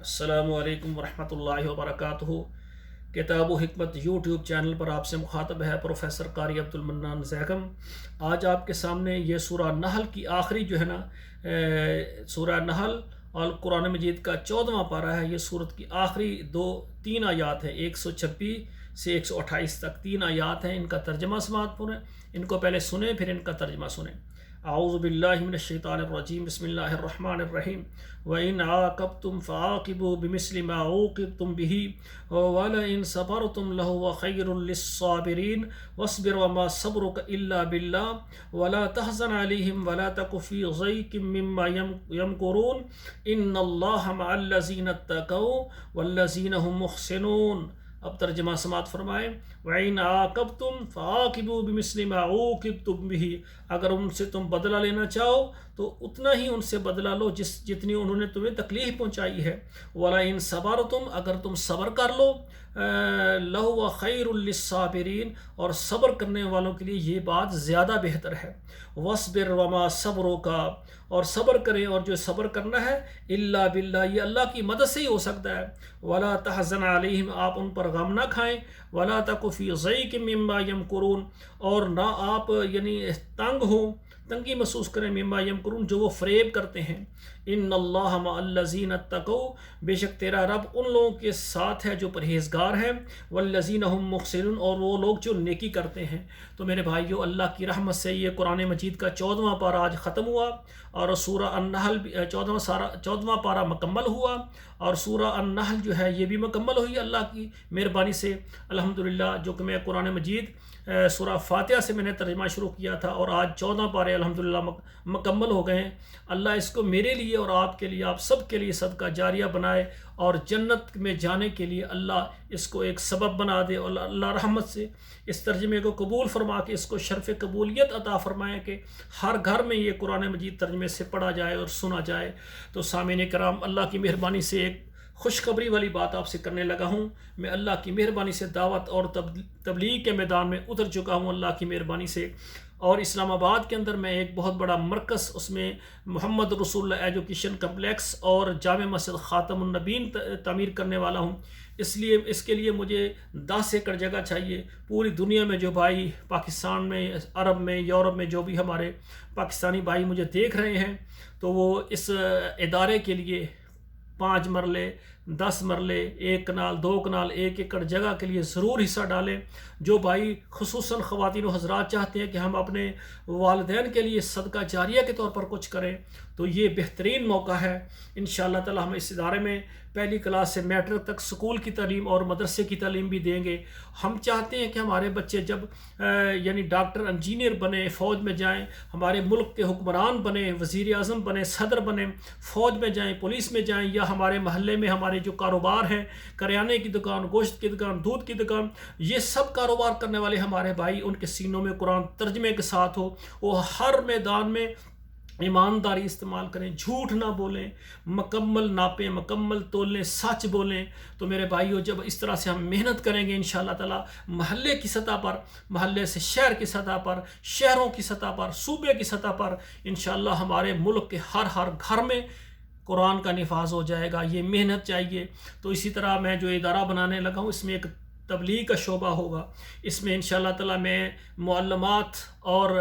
السلام علیکم ورحمۃ اللہ وبرکاتہ۔ کتاب و حکمت یوٹیوب چینل پر آپ سے مخاطب ہے پروفیسر قاری عبد المنان زیغم۔ آج آپ کے سامنے یہ سورہ نحل کی آخری جو ہے نا سورہ نحل اور قرآن مجید کا 14واں پارہ ہے۔ یہ سورت کی آخری تین آیات ہیں، 126 سے 128 تک 3 آیات ہیں۔ ان کا ترجمہ سماعت پڑھیں، ان کو پہلے سنیں پھر ان کا ترجمہ سنیں۔ اعوذ باللہ من الشیطان الرجیم، بسم اللہ الرحمن الرحیم۔ وَإِنْ عَاقَبْتُمْ فَعَاقِبُوا بِمِثْلِ مَا عُوقِبْتُمْ بِهِ وَلَئِنْ صَبَرْتُمْ لَهُوَ خَيْرٌ لِلصَّابِرِينَ وَاصْبِرْ وَمَا صَبْرُكَ إِلَّا بِاللَّهِ وَلَا تَحْزَنْ عَلَيْهِمْ وَلَا تَكُ فِي ضَيْقٍ مِّمَّا يَمْكُرُونَ إِنَّ اللَّهَ مَعَ الَّذِينَ اتَّقَوْا وَالَّذِينَ هُمْ مُحْسِنُونَ۔ اب ترجمہ سماعت فرمائیں۔ وَإِنْ عَاقَبْتُمْ فَعَاقِبُوا بِمِثْلِ مَا عُوقِبْتُمْ بِهِ، اگر ان سے تم بدلہ لینا چاہو تو اتنا ہی ان سے بدلہ لو جتنی انہوں نے تمہیں تکلیف پہنچائی ہے۔ وَلَئِنْ صَبَرْتُمْ، اگر تم صبر کر لو، لَهُوَ خَيْرٌ لِلصَّابِرِينَ، اور صبر کرنے والوں کے لیے یہ بات زیادہ بہتر ہے۔ وَاصْبِرْ وَمَا صَبْرُكَ، اور صبر کریں، اور جو صبر کرنا ہے الا باللہ، یہ اللہ کی مدد سے ہی ہو سکتا ہے۔ وَلَا تَحْزَنْ عَلَيْهِمْ، آپ ان پر غم نہ کھائیں۔ وَلَا تَكُ فِي ضَيْقٍ مِّمَّا يَمْكُرُونَ، اور نہ آپ تنگ ہوں، تنگی محسوس کریں، مما یمکرون، جو وہ فریب کرتے ہیں۔ ان اللہ مع الذین اتقوا، بے شک تیرا رب ان لوگوں کے ساتھ ہے جو پرہیزگار ہیں، والذین هم محسنون، اور وہ لوگ جو نیکی کرتے ہیں۔ تو میرے بھائیو، اللہ کی رحمت سے یہ قرآن مجید کا 14واں پارہ آج ختم ہوا، اور سورہ النحل 14واں پارہ مکمل ہوا، اور سورہ النحل جو ہے یہ بھی مکمل ہوئی اللہ کی مہربانی سے الحمدللہ۔ جو کہ میں قرآن مجید سورہ فاتحہ سے میں نے ترجمہ شروع کیا تھا، اور آج 14 پارے الحمدللہ مکمل ہو گئے ہیں۔ اللہ اس کو میرے لیے اور آپ کے لیے، آپ سب کے لیے صدقہ جاریہ بنائے، اور جنت میں جانے کے لیے اللہ اس کو ایک سبب بنا دے، اور اللہ رحمت سے اس ترجمے کو قبول فرما کے اس کو شرف قبولیت عطا فرمائیں کہ ہر گھر میں یہ قرآن مجید ترجمے سے پڑھا جائے اور سنا جائے۔ تو سامعین کرام، اللہ کی مہربانی سے ایک خوشخبری والی بات آپ سے کرنے لگا ہوں۔ میں اللہ کی مہربانی سے دعوت اور تبلیغ کے میدان میں اتر چکا ہوں اللہ کی مہربانی سے، اور اسلام آباد کے اندر میں ایک بہت بڑا مرکز، اس میں محمد رسول اللہ ایجوکیشن کمپلیکس اور جامع مسجد خاتم النبیین تعمیر کرنے والا ہوں۔ اس کے لیے مجھے 10 ایکڑ جگہ چاہیے۔ پوری دنیا میں جو بھائی، پاکستان میں، عرب میں، یورپ میں جو بھی ہمارے پاکستانی بھائی مجھے دیکھ رہے ہیں، تو وہ اس ادارے کے لیے 5 مرلے، 10 مرلے، 1 کنال، 2 کنال، 1 ایکڑ جگہ کے لیے ضرور حصہ ڈالیں۔ جو بھائی خصوصاً خواتین و حضرات چاہتے ہیں کہ ہم اپنے والدین کے لیے صدقہ جاریہ کے طور پر کچھ کریں، تو یہ بہترین موقع ہے۔ انشاءاللہ تعالی ہم اس ادارے میں پہلی کلاس سے میٹرک تک سکول کی تعلیم اور مدرسے کی تعلیم بھی دیں گے۔ ہم چاہتے ہیں کہ ہمارے بچے جب ڈاکٹر، انجینئر بنے، فوج میں جائیں، ہمارے ملک کے حکمران بنے، وزیر اعظم بنے، صدر بنے، فوج میں جائیں، پولیس میں جائیں، یا ہمارے محلے میں ہمارے جو کاروبار ہیں، کریانے کی دکان، گوشت کی دکان، دودھ کی دکان، یہ سب کاروبار کرنے والے ہمارے بھائی، ان کے سینوں میں قرآن ترجمے کے ساتھ ہو، وہ ہر میدان میں ایمانداری استعمال کریں، جھوٹ نہ بولیں، مکمل ناپیں، مکمل تولیں، سچ بولیں۔ تو میرے بھائیو، جب اس طرح سے ہم محنت کریں گے انشاءاللہ تعالی، محلے کی سطح پر، محلے سے شہر کی سطح پر، شہروں کی سطح پر، صوبے کی سطح پر، انشاءاللہ ہمارے ملک کے ہر گھر میں قرآن کا نفاذ ہو جائے گا۔ یہ محنت چاہیے۔ تو اسی طرح میں جو ادارہ بنانے لگا ہوں، اس میں ایک تبلیغ کا شعبہ ہوگا۔ اس میں انشاءاللہ تعالی میں معلمات اور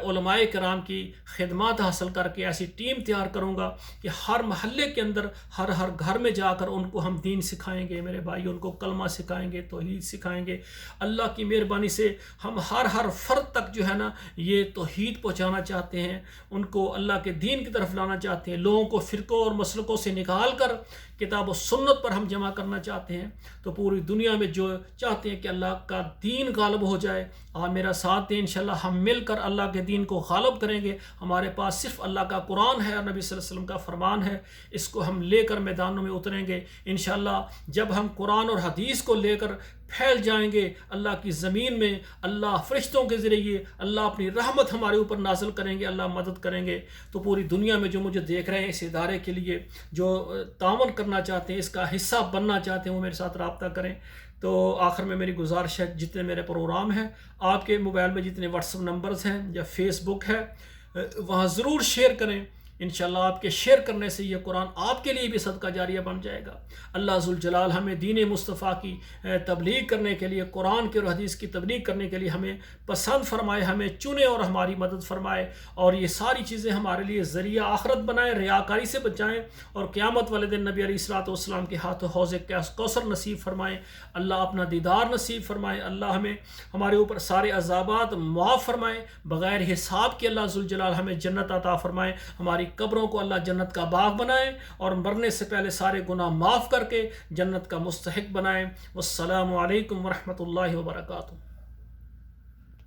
علماء کرام کی خدمات حاصل کر کے ایسی ٹیم تیار کروں گا کہ ہر محلے کے اندر، ہر گھر میں جا کر ان کو ہم دین سکھائیں گے میرے بھائی، ان کو کلمہ سکھائیں گے، توحید سکھائیں گے۔ اللہ کی مہربانی سے ہم ہر فرد تک جو ہے نا یہ توحید پہنچانا چاہتے ہیں، ان کو اللہ کے دین کی طرف لانا چاہتے ہیں، لوگوں کو فرقوں اور مسلکوں سے نکال کر کتاب و سنت پر ہم جمع کرنا چاہتے ہیں۔ تو پوری دنیا میں جو چاہتے ہیں کہ اللہ کا دین غالب ہو جائے، آپ میرا ساتھ دیں، انشاءاللہ ہم مل کر اللہ کے دین کو غالب کریں گے۔ ہمارے پاس صرف اللہ کا قرآن ہے اور نبی صلی اللہ علیہ وسلم کا فرمان ہے، اس کو ہم لے کر میدانوں میں اتریں گے انشاءاللہ۔ جب ہم قرآن اور حدیث کو لے کر پھیل جائیں گے اللہ کی زمین میں، اللہ فرشتوں کے ذریعے اللہ اپنی رحمت ہمارے اوپر نازل کریں گے، اللہ مدد کریں گے۔ تو پوری دنیا میں جو مجھے دیکھ رہے ہیں اس ادارے کے لیے، جو تعاون کرنا چاہتے ہیں، اس کا حصہ بننا چاہتے ہیں، وہ میرے ساتھ رابطہ کریں۔ تو آخر میں میری گزارش ہے، جتنے میرے پروگرام ہیں، آپ کے موبائل میں جتنے واٹس ایپ نمبرز ہیں یا فیس بک ہے، وہاں ضرور شیئر کریں انشاءاللہ آپ کے شیئر کرنے سے یہ قرآن آپ کے لیے بھی صدقہ جاریہ بن جائے گا۔ اللہ ذوالجلال ہمیں دین مصطفیٰ کی تبلیغ کرنے کے لیے، قرآن کے اور حدیث کی تبلیغ کرنے کے لیے ہمیں پسند فرمائے، ہمیں چنے اور ہماری مدد فرمائے، اور یہ ساری چیزیں ہمارے لیے ذریعہ آخرت بنائیں، ریاکاری سے بچائیں، اور قیامت والے دن نبی علیہ الصلوۃ والسلام کے ہاتھوں حوض کوثر نصیب فرمائیں۔ اللہ اپنا دیدار نصیب فرمائے، اللہ ہمیں ہمارے اوپر سارے عذابات معاف فرمائے، بغیر حساب کے اللہ ذوالجلال ہمیں جنت عطا فرمائے، ہماری قبروں کو اللہ جنت کا باغ بنائے، اور مرنے سے پہلے سارے گناہ معاف کر کے جنت کا مستحق بنائے۔ والسلام علیکم ورحمۃ اللہ وبرکاتہ۔